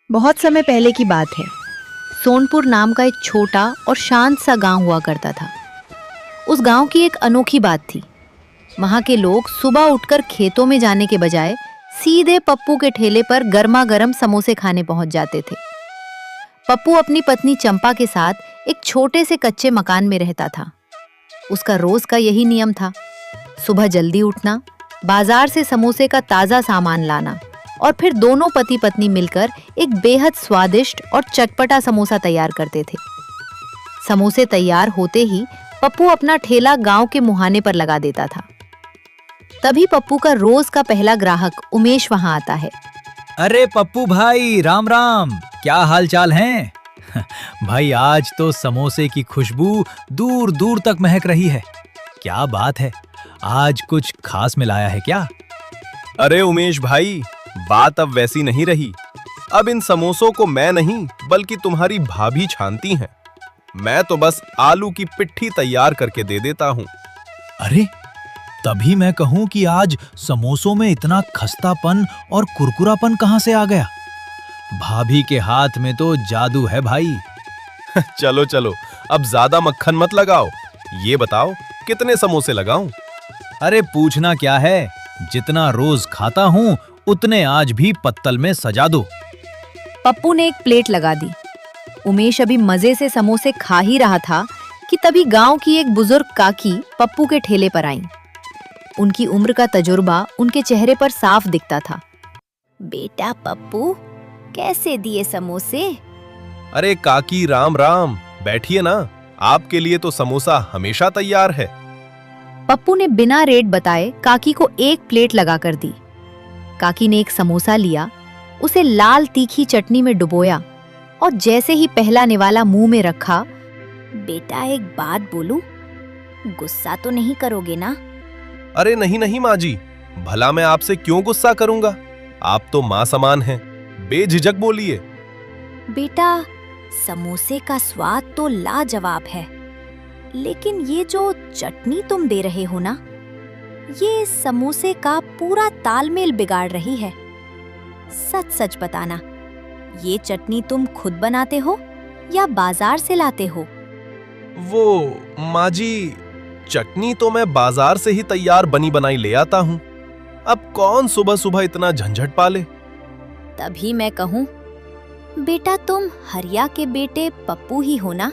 बहुत समय पहले की बात है। सोनपुर नाम का एक छोटा और शांत सा गांव हुआ करता था। उस गांव की एक अनोखी बात थी। वहां के लोग सुबह उठकर खेतों में जाने के बजाय सीधे पप्पू के ठेले पर गर्मा गर्म समोसे खाने पहुंच जाते थे। पप्पू अपनी पत्नी चंपा के साथ एक छोटे से कच्चे मकान में रहता था। उसका रोज का यही नियम था, सुबह जल्दी उठना, बाजार से समोसे का ताजा सामान लाना और फिर दोनों पति पत्नी मिलकर एक बेहद स्वादिष्ट और चटपटा समोसा तैयार करते थे। समोसे तैयार होते ही पप्पू अपना ठेला गांव के मुहाने पर लगा देता था। तभी पप्पू का रोज का पहला ग्राहक उमेश वहां आता है। अरे पप्पू भाई, राम राम, क्या हाल चाल हैं? भाई आज तो समोसे की खुशबू दूर दूर तक महक रही है। क्या बात है, आज कुछ खास मिलाया है क्या? अरे उमेश भाई, बात अब वैसी नहीं रही। अब इन समोसों को मैं नहीं बल्कि तुम्हारी भाभी छानती हैं। मैं तो बस आलू की पिट्ठी तैयार करके दे देता हूँ। अरे तभी मैं कहूं कि आज समोसों में इतना खस्तापन और कुरकुरापन कहां से आ गया। भाभी के हाथ में तो जादू है भाई। चलो चलो, अब ज्यादा मक्खन मत लगाओ। ये बताओ कितने समोसे लगाऊं? अरे पूछना क्या है, जितना रोज खाता हूं उतने आज भी पत्तल में सजा दो। पप्पू ने एक प्लेट लगा दी। उमेश अभी मजे से समोसे खा ही रहा था कि तभी गांव की एक बुजुर्ग काकी पप्पू के ठेले पर आई। उनकी उम्र का तजुर्बा उनके चेहरे पर साफ दिखता था। बेटा पप्पू, कैसे दिए समोसे? अरे काकी, राम राम, बैठिए ना। आपके लिए तो समोसा हमेशा तैयार है। पप्पू ने बिना रेट बताए काकी को एक प्लेट लगाकर दी। काकी ने एक समोसा लिया, उसे लाल तीखी चटनी में डुबोया और जैसे ही पहला निवाला मुंह में रखा, बेटा एक बात बोलूं, गुस्सा तो नहीं करोगे ना? अरे नहीं नहीं माँ जी, भला मैं आपसे क्यों गुस्सा करूंगा? आप तो माँ समान हैं, बेझिझक बोलिए। बेटा समोसे का स्वाद तो लाजवाब है, लेकिन ये जो चटनी तुम दे रहे हो ना, ये समोसे का पूरा तालमेल बिगाड़ रही है। सच सच बताना, ये चटनी तुम खुद बनाते हो या बाजार से लाते हो? वो माँ जी, चटनी तो मैं बाजार से ही तैयार बनी बनाई ले आता हूँ। अब कौन सुबह सुबह इतना झंझट पाले। तभी मैं कहूँ, बेटा तुम हरिया के बेटे पप्पू ही हो ना?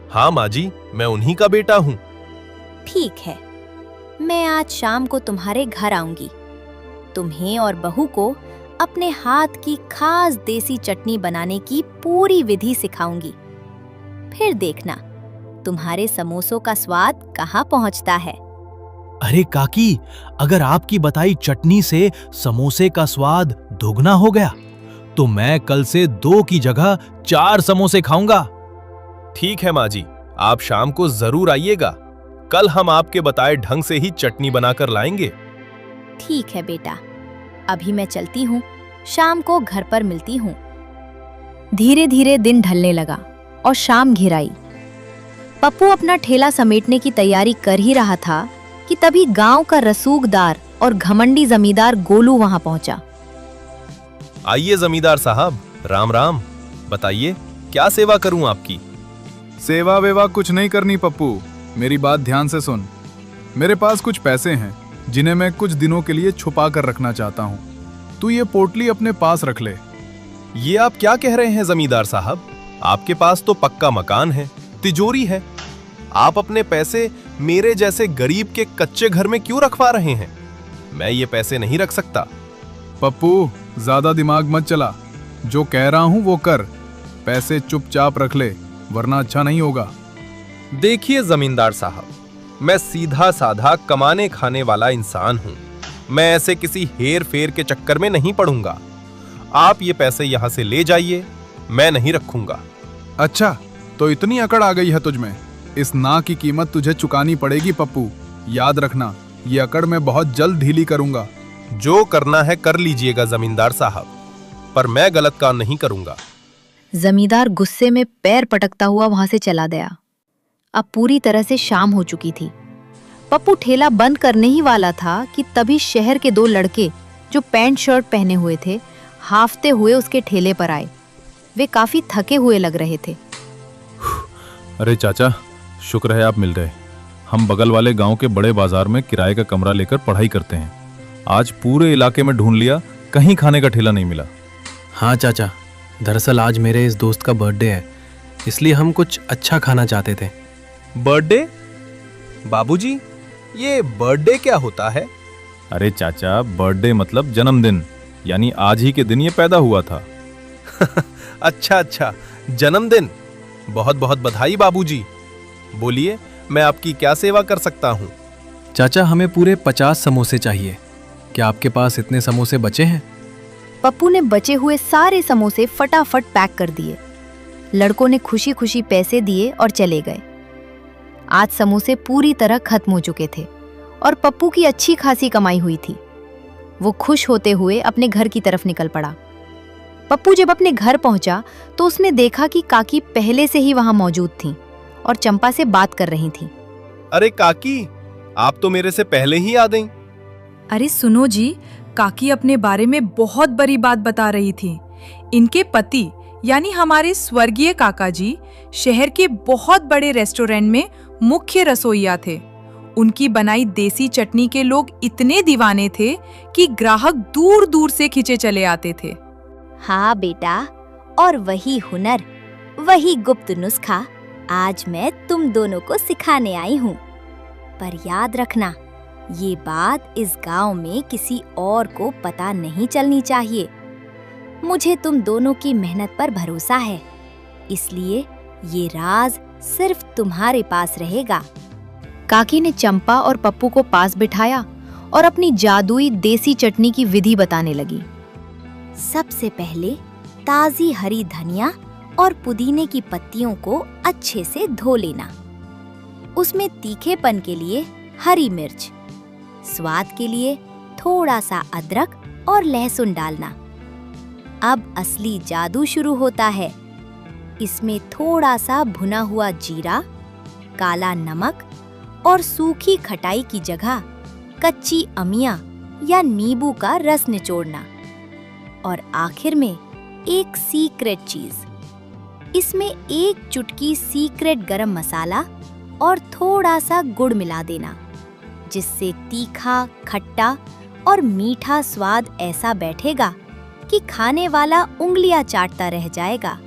हाँ माँ जी, मैं उन्हीं का बेटा हूँ। ठीक है, मैं आज शाम को तुम्हारे घर आऊंगी। तुम्हें और बहू को अपने हाथ की खास देसी चटनी बनाने की पूरी विधि सिखाऊंगी। फिर देखना तुम्हारे समोसों का स्वाद कहाँ पहुँचता है। अरे काकी, अगर आपकी बताई चटनी से समोसे का स्वाद दोगुना हो गया तो मैं कल से 2 की जगह 4 समोसे खाऊंगा। ठीक है माँ जी, आप शाम को जरूर आइएगा। कल हम आपके बताए ढंग से ही चटनी बनाकर लाएंगे। ठीक है बेटा, अभी मैं चलती हूँ, शाम को घर पर मिलती हूँ। धीरे धीरे दिन ढलने लगा और शाम घिर आई। पप्पू अपना ठेला समेटने की तैयारी कर ही रहा था कि तभी गांव का रसूखदार और घमंडी जमींदार गोलू वहां पहुंचा। आइए जमींदार साहब, राम राम। बताइए क्या सेवा करूं आपकी? सेवा वेवा कुछ नहीं करनी पप्पू, मेरी बात ध्यान से सुन। मेरे पास कुछ पैसे हैं जिन्हें मैं कुछ दिनों के लिए छुपा कर रखना चाहता हूँ। तू ये पोटली अपने पास रख ले। ये आप क्या कह रहे हैं जमींदार साहब? आपके पास तो पक्का मकान है, तिजोरी है। आप अपने पैसे मेरे जैसे गरीब के कच्चे घर में क्यों रखवा रहे हैं? मैं ये पैसे नहीं रख सकता। पप्पू ज्यादा दिमाग मत चला, जो कह रहा हूँ वो कर। पैसे चुपचाप रख ले, वरना अच्छा नहीं होगा। देखिए जमींदार साहब, मैं सीधा साधा कमाने खाने वाला इंसान हूँ। मैं ऐसे किसी हेर फेर के चक्कर में नहीं पड़ूंगा। आप ये पैसे यहाँ से ले जाइए, मैं नहीं रखूंगा। अच्छा, तो इतनी अकड़ आ गई है तुझमें? इस ना की कीमत तुझे चुकानी पड़ेगी पप्पू। याद रखना, ये अकड़ मैं बहुत जल्द ढीली करूंगा। जो करना है कर लीजिएगा जमींदार साहब, पर मैं गलत काम नहीं करूंगा। जमींदार गुस्से में पैर पटकता हुआ वहां से चला गया। अब पूरी तरह से शाम हो चुकी थी। पप्पू ठेला बंद करने ही वाला था कि तभी शहर के 2 लड़के जो पैंट शर्ट पहने हुए थे हाफते हुए उसके ठेले पर आए। वे काफी थके हुए लग रहे थे। अरे चाचा, शुक्र है आप मिल गए। हम बगल वाले गांव के बड़े बाजार में किराए का कमरा लेकर पढ़ाई करते हैं। आज पूरे इलाके में ढूंढ लिया, कहीं खाने का ठेला नहीं मिला। हाँ चाचा, दरअसल आज मेरे इस दोस्त का बर्थडे है, इसलिए हम कुछ अच्छा खाना चाहते थे। बर्थडे? बाबूजी, ये बर्थडे क्या होता है? अरे चाचा, बर्थडे मतलब जन्मदिन, यानी आज ही के दिन ये पैदा हुआ था। अच्छा, जन्मदिन। बहुत बहुत बधाई बाबूजी। बोलिए, मैं आपकी क्या सेवा कर सकता हूँ? चाचा, हमें पूरे 50 समोसे चाहिए। क्या आपके पास इतने समोसे बचे हैं? पप्पू ने बचे हुए सारे समोसे फटाफट पैक कर दिए। लड़कों ने खुशी खुशी पैसे दिए और चले गए। आज समोसे पूरी तरह खत्म हो चुके थे और पप्पू की अच्छी खासी कमाई हुई थी। वो खुश होते हुए अपने घर की तरफ निकल पड़ा। पप्पू जब अपने घर पहुंचा तो उसने देखा कि काकी पहले से ही वहां मौजूद थीं और चंपा से बात कर रही थीं। अरे काकी, आप तो मेरे से पहले ही आ गईं। अरे सुनो जी, काकी अपने बारे में बहुत बड़ी बात बता रही थी। इनके पति यानी हमारे स्वर्गीय काका जी शहर के बहुत बड़े रेस्टोरेंट में मुख्य रसोइया थे। उनकी बनाई देसी चटनी के लोग इतने दीवाने थे कि ग्राहक दूर दूर से खिंचे चले आते थे। हाँ बेटा, और वही हुनर, वही गुप्त नुस्खा आज मैं तुम दोनों को सिखाने आई हूँ। पर याद रखना, ये बात इस गांव में किसी और को पता नहीं चलनी चाहिए। मुझे तुम दोनों की मेहनत पर भरोसा है, इसलिए ये राज सिर्फ तुम्हारे पास रहेगा। काकी ने चंपा और पप्पू को पास बिठाया और अपनी जादुई देसी चटनी की विधि बताने लगी। सबसे पहले ताजी हरी धनिया और पुदीने की पत्तियों को अच्छे से धो लेना। उसमें तीखेपन के लिए हरी मिर्च, स्वाद के लिए थोड़ा सा अदरक और लहसुन डालना। अब असली जादू शुरू होता है। इसमें थोड़ा सा भुना हुआ जीरा, काला नमक और सूखी खटाई की जगह कच्ची अमिया या नींबू का रस निचोड़ना। और आखिर में एक सीक्रेट चीज, इसमें एक चुटकी सीक्रेट गरम मसाला और थोड़ा सा गुड़ मिला देना, जिससे तीखा, खट्टा और मीठा स्वाद ऐसा बैठेगा कि खाने वाला उंगलियां चाटता रह जाएगा।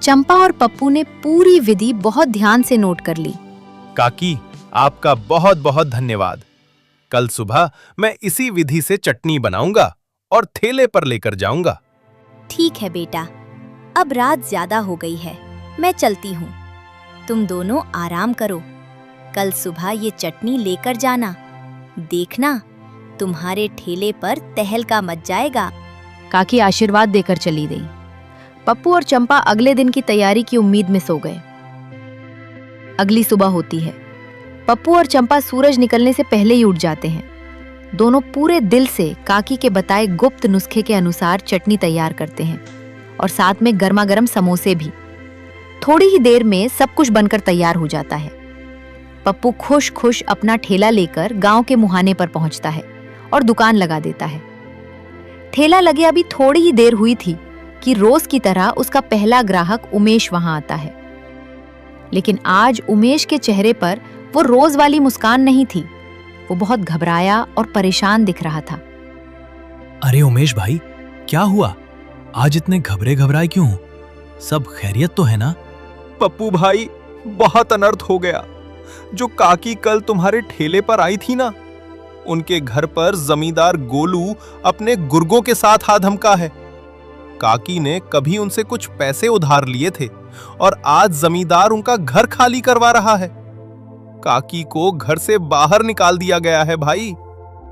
चंपा और पप्पू ने पूरी विधि बहुत ध्यान से नोट कर ली। काकी, आपका बहुत बहुत धन्यवाद। कल सुबह मैं इसी विधि से चटनी बनाऊंगा और थैले पर लेकर जाऊंगा। ठीक है बेटा, अब रात ज्यादा हो गई है, मैं चलती हूँ। तुम दोनों आराम करो। कल सुबह ये चटनी लेकर जाना। देखना, तुम्हारे ठेले पर तहलका मच जाएगा। काकी आशीर्वाद देकर चली गई। पप्पू और चंपा अगले दिन की तैयारी की उम्मीद में सो गए। अगली सुबह होती है। पप्पू और चंपा सूरज निकलने से पहले ही उठ जाते हैं। दोनों पूरे दिल से काकी के बताए गुप्त नुस्खे के अनुसार चटनी तैयार करते हैं और साथ में गर्मा गर्म समोसे भी। थोड़ी ही देर में सब कुछ बनकर तैयार हो जाता है। पप्पू खुश खुश अपना ठेला लेकर गांव के मुहाने पर पहुंचता है और दुकान लगा देता है। ठेला लगे अभी थोड़ी ही देर हुई थी कि रोज की तरह उसका पहला ग्राहक उमेश वहां आता है। लेकिन आज उमेश के चेहरे पर वो रोज वाली मुस्कान नहीं थी। वो बहुत घबराया और परेशान दिख रहा था। अरे उमेश भाई, क्या हुआ? आज इतने घबरे घबराए क्यों? सब खैरियत तो है ना? पप्पू भाई, बहुत अनर्थ हो गया। जो काकी कल तुम्हारे ठेले पर आई थी ना, उनके घर पर जमींदार गोलू अपने गुर्गों के साथ हाथ धमका है। काकी ने कभी उनसे कुछ पैसे उधार लिए थे और आज जमींदार उनका घर खाली करवा रहा है। काकी को घर से बाहर निकाल दिया गया है भाई।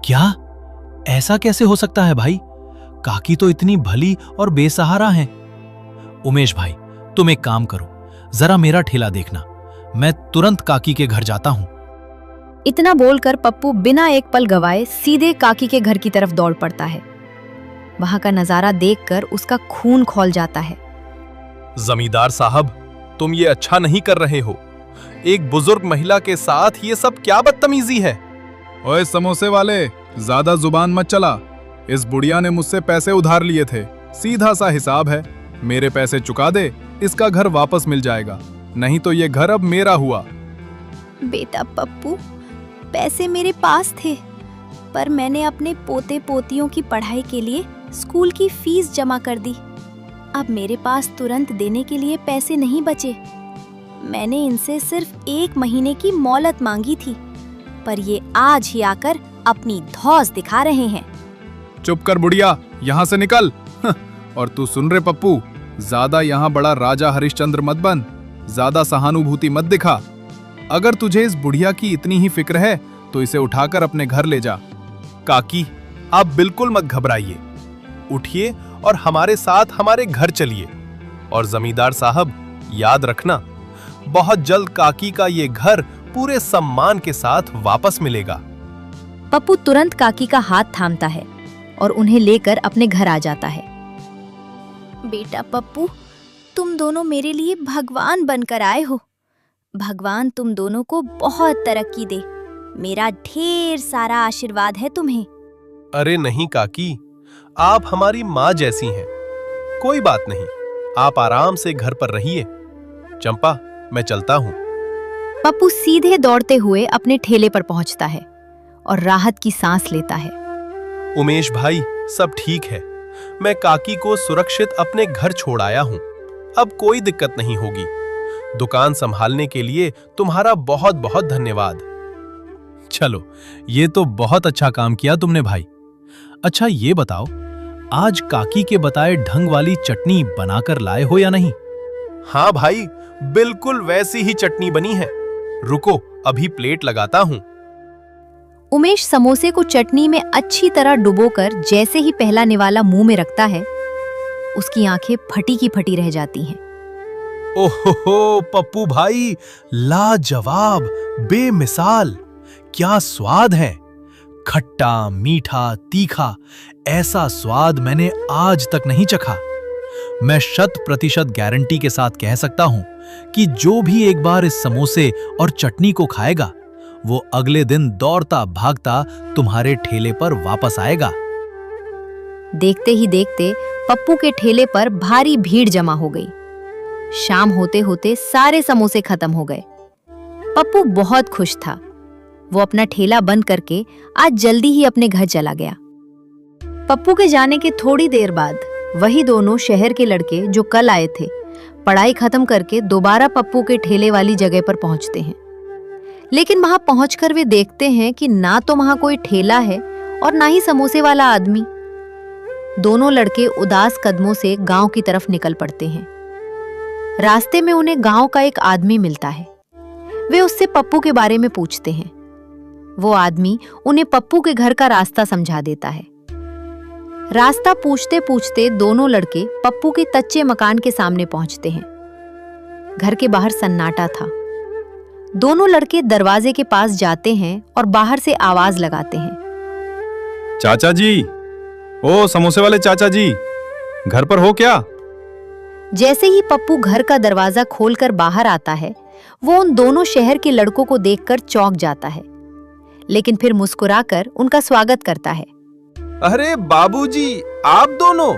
क्या? ऐसा कैसे हो सकता है भाई? काकी तो इतनी भली और बेसहारा हैं। उमेश भाई, तुम एक काम करो, जरा मेरा ठेला देखना। मैं तुरंत काकी के घर जाता हूं। इतना बोलकर पप्पू बिना एक पल गवाए सीधे काकी के घर की तरफ दौड़ पड़ता है। वहां का नजारा देखकर उसका खून खौल जाता है। जमींदार साहब, तुम ये अच्छा नहीं कर रहे हो। एक बुजुर्ग महिला के साथ ये सब क्या बदतमीजी है? ओए समोसे वाले, ज्यादा जुबान मत चला। इस बुढ़िया ने मुझसे पैसे उधार लिए थे, सीधा सा हिसाब है। मेरे पैसे चुका दे, इसका घर वापस मिल जाएगा, नहीं तो ये घर अब मेरा हुआ। बेटा पप्पू, पैसे मेरे पास थे, पर मैंने अपने पोते पोतियों की पढ़ाई के लिए स्कूल की फीस जमा कर दी। अब मेरे पास तुरंत देने के लिए पैसे नहीं बचे। मैंने इनसे सिर्फ 1 महीने की मोहलत मांगी थी, पर ये आज ही आकर अपनी धौंस दिखा रहे हैं। चुप कर बुढ़िया, यहाँ से निकल। और तू सुन रे पप्पू, ज्यादा यहाँ बड़ा राजा हरिश्चंद्र मत बन, ज्यादा सहानुभूति मत दिखा। अगर तुझे इस बुढ़िया की इतनी ही फिक्र है तो इसे उठाकर अपने घर ले जा। काकी, आप बिल्कुल मत घबराइए, उठिए और हमारे साथ हमारे घर चलिए। और जमींदार साहब, याद रखना, बहुत जल्द काकी का ये घर पूरे सम्मान के साथ वापस मिलेगा। पप्पू तुरंत काकी का हाथ थामता है और उन्हें लेकर अपने घर आ जाता है। बेटा पप्पू, तुम दोनों मेरे लिए भगवान बनकर आए हो। भगवान तुम दोनों को बहुत तरक्की दे। मेरा ढेर सारा आशीर्वाद है तुम्हें। अरे नहीं काकी, आप हमारी माँ जैसी हैं। कोई बात नहीं, आप आराम से घर पर रहिए। चंपा, मैं चलता हूँ। पप्पू सीधे दौड़ते हुए अपने ठेले पर पहुंचता है और राहत की सांस लेता है। उमेश भाई, सब ठीक है। मैं काकी को सुरक्षित अपने घर छोड़ आया हूँ। अब कोई दिक्कत नहीं होगी। दुकान संभालने के लिए तुम्हारा बहुत बहुत धन्यवाद। चलो, ये तो बहुत अच्छा काम किया तुमने भाई। अच्छा ये बताओ, आज काकी के बताए ढंग वाली चटनी बनाकर लाए हो या नहीं? हाँ भाई, बिल्कुल वैसी ही चटनी बनी है। रुको, अभी प्लेट लगाता हूँ। उमेश समोसे को चटनी में अच्छी तरह डुबोकर जैसे ही पहला निवाला मुंह में रखता है, उसकी आंखें फटी की फटी रह जाती हैं। ओहो पप्पू भाई, लाजवाब, बेमिसाल, क्या स्वाद है। खट्टा, मीठा, तीखा, ऐसा स्वाद मैंने आज तक नहीं चखा। मैं 100% गारंटी के साथ कह सकता हूं कि जो भी एक बार इस समोसे और चटनी को खाएगा, वो अगले दिन दौड़ता भागता तुम्हारे ठेले पर वापस आएगा। देखते ही देखते पप्पू के ठेले पर भारी भीड़ जमा हो गई। शाम होते होते सारे समोसे खत्म हो गए। पप्पू बहुत खुश था। वो अपना ठेला बंद करके आज जल्दी ही अपने घर चला गया। पप्पू के जाने के थोड़ी देर बाद वही दोनों शहर के लड़के जो कल आए थे, पढ़ाई खत्म करके दोबारा पप्पू के ठेले वाली जगह पर पहुंचते हैं। लेकिन वहां पहुंचकर वे देखते हैं कि ना तो वहां कोई ठेला है और ना ही समोसे वाला आदमी। दोनों लड़के उदास कदमों से गांव की तरफ निकल पड़ते हैं। रास्ते में उन्हें गांव का एक आदमी मिलता है। वे उससे पप्पू के बारे में पूछते हैं। वो आदमी उन्हें पप्पू के घर का रास्ता समझा देता है। रास्ता पूछते पूछते दोनों लड़के पप्पू के कच्चे मकान के सामने पहुंचते हैं। घर के बाहर सन्नाटा था। दोनों लड़के दरवाजे के पास जाते हैं और बाहर से आवाज लगाते हैं। चाचा जी, ओ समोसे वाले चाचा जी, घर पर हो क्या? जैसे ही पप्पू घर का दरवाजा खोलकर बाहर आता है, वो उन दोनों शहर के लड़कों को देखकर चौंक जाता है, लेकिन फिर मुस्कुराकर उनका स्वागत करता है। अरे बाबूजी, आप दोनों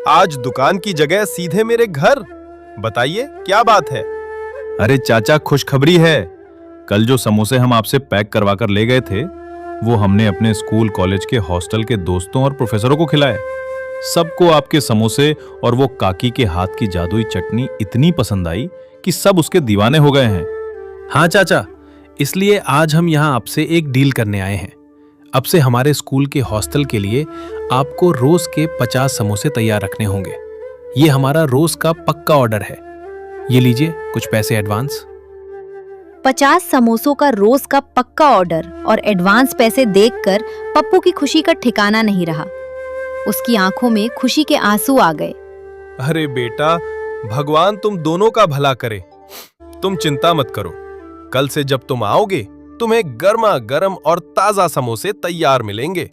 आज दुकान की जगह सीधे मेरे घर। बताइए क्या बात है? अरे चाचा, खुशखबरी है। कल जो समोसे हम आपसे पैक करवा कर ले गए थे, वो हमने अपने स्कूल कॉलेज के हॉस्टल के दोस्तों और प्रोफेसरों को खिलाए। सबको आपके समोसे और वो काकी के हाथ की जादुई चटनी इतनी पसंद आई कि सब उसके दीवाने हो गए हैं। हाँ चाचा, इसलिए आज हम यहाँ आपसे एक डील करने आए हैं। अब से हमारे स्कूल के हॉस्टल के लिए आपको रोज के 50 समोसे तैयार रखने होंगे। ये हमारा रोज का पक्का ऑर्डर है। ये लीजिए कुछ पैसे एडवांस। 50 समोसों का रोज का पक्का ऑर्डर और एडवांस पैसे देखकर पप्पू की खुशी का ठिकाना नहीं रहा। उसकी आंखों में खुशी के आंसू आ गए। अरे बेटा, भगवान तुम दोनों का भला करे। तुम चिंता मत करो, कल से जब तुम आओगे तुम्हें गर्मा गर्म और ताजा समोसे तैयार मिलेंगे।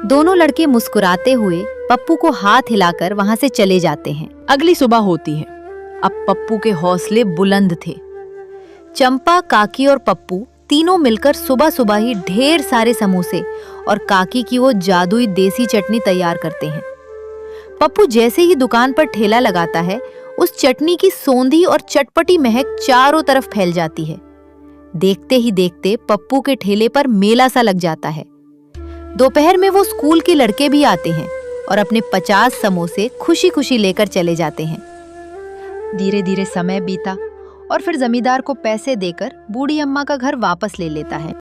दोनों लड़के मुस्कुराते हुए पप्पू को हाथ हिलाकर वहां से चले जाते हैं। अगली सुबह होती है। अब पप्पू के हौसले बुलंद थे। चंपा, काकी और पप्पू तीनों मिलकर सुबह सुबह ही ढेर सारे समोसे और काकी की वो जादुई देसी चटनी तैयार करते हैं। पप्पू जैसे ही दुकान पर ठेला लगाता है, उस चटनी की सौंधी और चटपटी महक चारों तरफ फैल जाती है। देखते ही देखते पप्पू के ठेले पर मेला सा लग जाता है। दोपहर में वो स्कूल के लड़के भी आते हैं और अपने 50 समोसे खुशी खुशी लेकर चले जाते हैं। धीरे धीरे समय बीता और फिर जमींदार को पैसे देकर बूढ़ी अम्मा का घर वापस ले लेता है।